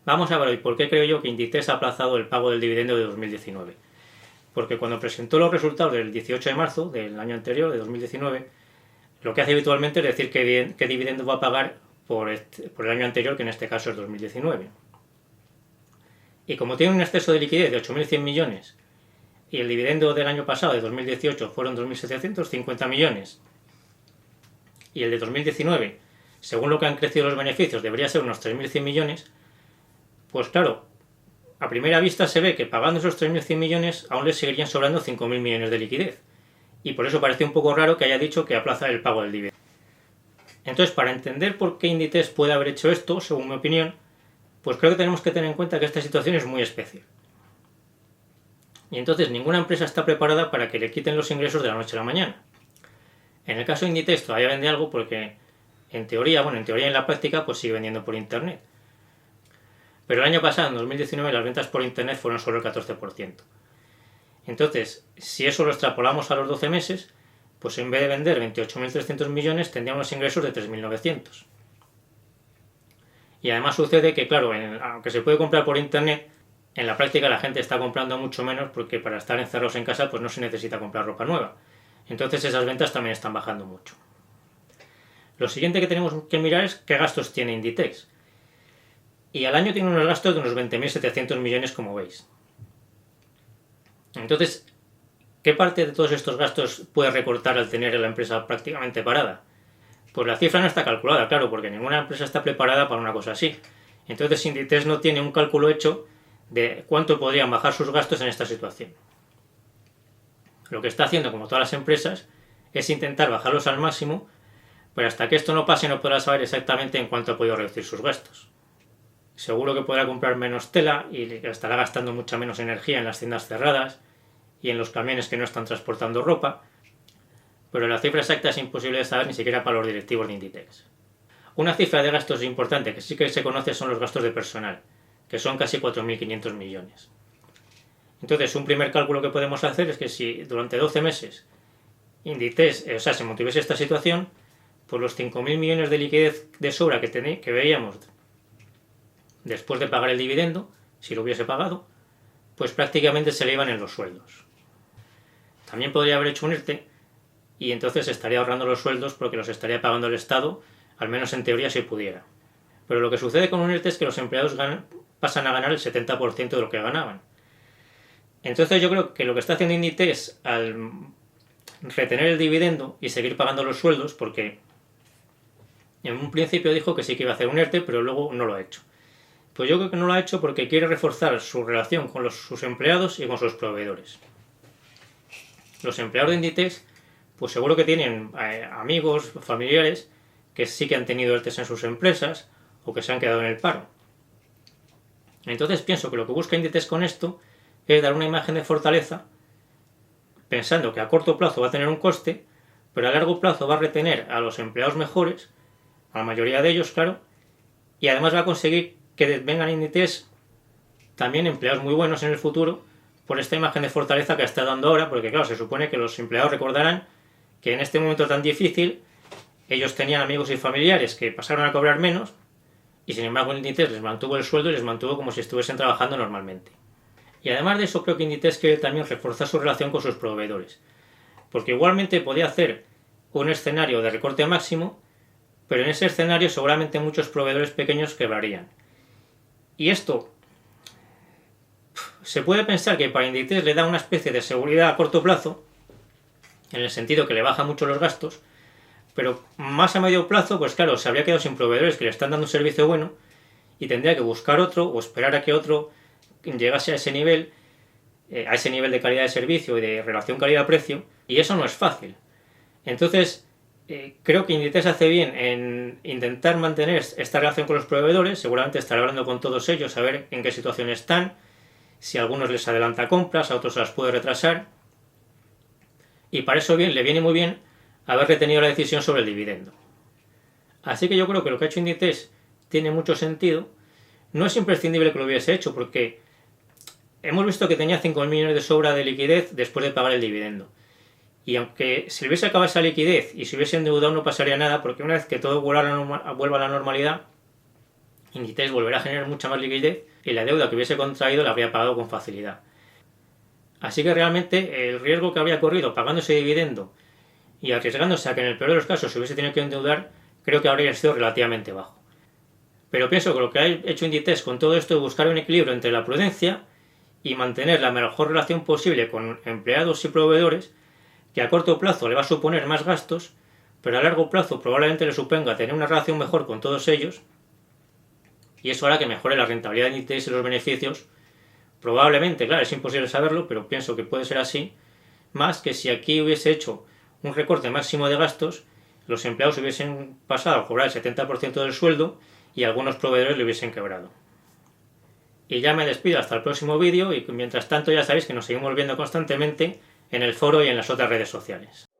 Vamos a ver hoy por qué creo yo que Inditex ha aplazado el pago del dividendo de 2019. Porque cuando presentó los resultados del 18 de marzo del año anterior, de 2019, lo que hace habitualmente es decir qué dividendo va a pagar por el año anterior, que en este caso es 2019. Y como tiene un exceso de liquidez de 8.100 millones y el dividendo del año pasado, de 2018, fueron 2.750 millones y el de 2019, según lo que han crecido los beneficios, debería ser unos 3.100 millones, pues claro, a primera vista se ve que pagando esos 3.100 millones aún les seguirían sobrando 5.000 millones de liquidez. Y por eso parece un poco raro que haya dicho que aplaza el pago del dividendo. Entonces, para entender por qué Inditex puede haber hecho esto, según mi opinión, pues creo que tenemos que tener en cuenta que esta situación es muy especial. Y entonces ninguna empresa está preparada para que le quiten los ingresos de la noche a la mañana. En el caso de Inditex todavía vende algo porque en teoría y en la práctica pues sigue vendiendo por internet. Pero el año pasado, en 2019, las ventas por internet fueron solo el 14%. Entonces, si eso lo extrapolamos a los 12 meses, pues en vez de vender 28.300 millones tendrían unos ingresos de 3.900. Y además sucede que, claro, aunque se puede comprar por internet, en la práctica la gente está comprando mucho menos porque para estar encerrados en casa pues no se necesita comprar ropa nueva. Entonces esas ventas también están bajando mucho. Lo siguiente que tenemos que mirar es qué gastos tiene Inditex. Y al año tiene unos gastos de unos 20.700 millones, como veis. Entonces, ¿qué parte de todos estos gastos puede recortar al tener la empresa prácticamente parada? Pues la cifra no está calculada, claro, porque ninguna empresa está preparada para una cosa así. Entonces Inditex no tiene un cálculo hecho de cuánto podrían bajar sus gastos en esta situación. Lo que está haciendo, como todas las empresas, es intentar bajarlos al máximo, pero hasta que esto no pase no podrá saber exactamente en cuánto ha podido reducir sus gastos. Seguro que podrá comprar menos tela y estará gastando mucha menos energía en las tiendas cerradas y en los camiones que no están transportando ropa, pero la cifra exacta es imposible de saber ni siquiera para los directivos de Inditex. Una cifra de gastos importante que sí que se conoce son los gastos de personal, que son casi 4.500 millones. Entonces, un primer cálculo que podemos hacer es que si durante 12 meses Inditex, se mantuviese esta situación, pues los 5.000 millones de liquidez de sobra que veíamos después de pagar el dividendo, si lo hubiese pagado, pues prácticamente se le iban en los sueldos. También podría haber hecho un ERTE y entonces estaría ahorrando los sueldos porque los estaría pagando el Estado, al menos en teoría si pudiera. Pero lo que sucede con un ERTE es que los empleados pasan a ganar el 70% de lo que ganaban. Entonces yo creo que lo que está haciendo Inditex al retener el dividendo y seguir pagando los sueldos, porque en un principio dijo que sí que iba a hacer un ERTE, pero luego no lo ha hecho. Pues yo creo que no lo ha hecho porque quiere reforzar su relación con sus empleados y con sus proveedores. Los empleados de Inditex, pues seguro que tienen amigos, familiares, que sí que han tenido ERTEs en sus empresas o que se han quedado en el paro. Entonces pienso que lo que busca Inditex con esto es dar una imagen de fortaleza, pensando que a corto plazo va a tener un coste, pero a largo plazo va a retener a los empleados mejores, a la mayoría de ellos, claro, y además va a conseguir que vengan a Inditex también empleados muy buenos en el futuro por esta imagen de fortaleza que está dando ahora, porque claro, se supone que los empleados recordarán que en este momento tan difícil ellos tenían amigos y familiares que pasaron a cobrar menos y sin embargo Inditex les mantuvo el sueldo y les mantuvo como si estuviesen trabajando normalmente. Y además de eso creo que Inditex quiere también reforzar su relación con sus proveedores, porque igualmente podía hacer un escenario de recorte máximo, pero en ese escenario seguramente muchos proveedores pequeños quebrarían. Y esto se puede pensar que para Inditex le da una especie de seguridad a corto plazo, en el sentido que le baja mucho los gastos, pero más a medio plazo, pues claro, se habría quedado sin proveedores que le están dando un servicio bueno y tendría que buscar otro o esperar a que otro llegase a ese nivel de calidad de servicio y de relación calidad-precio, y eso no es fácil. Entonces, creo que Inditex hace bien en intentar mantener esta relación con los proveedores, seguramente estará hablando con todos ellos, a ver en qué situación están, si a algunos les adelanta compras, a otros las puede retrasar, y para eso le viene muy bien haber retenido la decisión sobre el dividendo. Así que yo creo que lo que ha hecho Inditex tiene mucho sentido. No es imprescindible que lo hubiese hecho, porque hemos visto que tenía 5.000 millones de sobra de liquidez después de pagar el dividendo. Y aunque se le hubiese acabado esa liquidez y se hubiese endeudado no pasaría nada, porque una vez que todo vuelva a la normalidad, Inditex volverá a generar mucha más liquidez y la deuda que hubiese contraído la habría pagado con facilidad. Así que realmente el riesgo que habría corrido pagando ese dividendo y arriesgándose a que en el peor de los casos se hubiese tenido que endeudar, creo que habría sido relativamente bajo. Pero pienso que lo que ha hecho Inditex con todo esto es buscar un equilibrio entre la prudencia y mantener la mejor relación posible con empleados y proveedores, que a corto plazo le va a suponer más gastos, pero a largo plazo probablemente le suponga tener una relación mejor con todos ellos, y eso hará que mejore la rentabilidad de Inditex y los beneficios. Probablemente, claro, es imposible saberlo, pero pienso que puede ser así, más que si aquí hubiese hecho un recorte máximo de gastos, los empleados hubiesen pasado a cobrar el 70% del sueldo y algunos proveedores le hubiesen quebrado. Y ya me despido hasta el próximo vídeo, y mientras tanto ya sabéis que nos seguimos viendo constantemente en el foro y en las otras redes sociales.